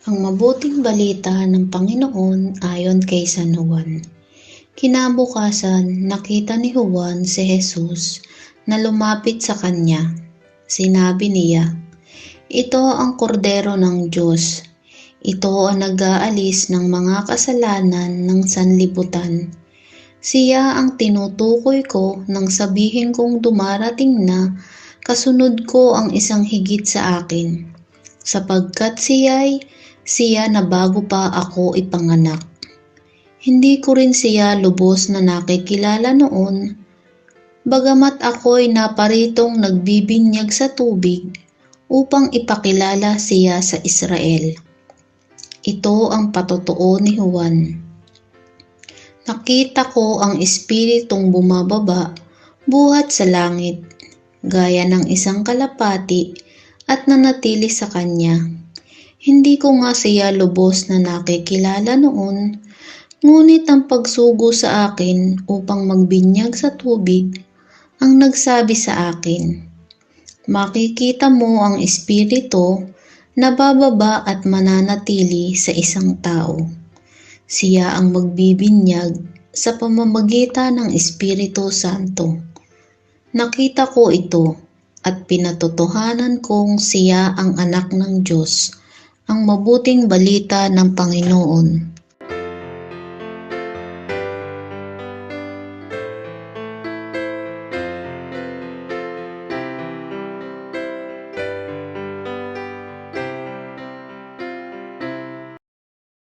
Ang mabuting balita ng Panginoon ayon kay San Juan. Kinabukasan, nakita ni Juan si Jesus na lumapit sa kanya. Sinabi niya, "Ito ang kordero ng Diyos. Ito ang nag-aalis ng mga kasalanan ng sanlibutan. Siya ang tinutukoy ko nang sabihin kong dumarating na kasunod ko ang isang higit sa akin, sapagkat siya na bago pa ako ipanganak. Hindi ko rin siya lubos na nakikilala noon, bagamat ako'y naparitong nagbibinyag sa tubig upang ipakilala siya sa Israel." Ito ang patotoo ni Juan. Nakita ko ang Espiritong bumababa buhat sa langit, gaya ng isang kalapati at nanatili sa kanya. Hindi ko nga siya lubos na nakikilala noon, ngunit ang pagsugo sa akin upang magbinyag sa tubig ang nagsabi sa akin, "Makikita mo ang Espiritu na bababa at mananatili sa isang tao. Siya ang magbibinyag sa pamamagitan ng Espiritu Santo." Nakita ko ito at pinatotohanan kong siya ang anak ng Diyos, ang mabuting balita ng Panginoon.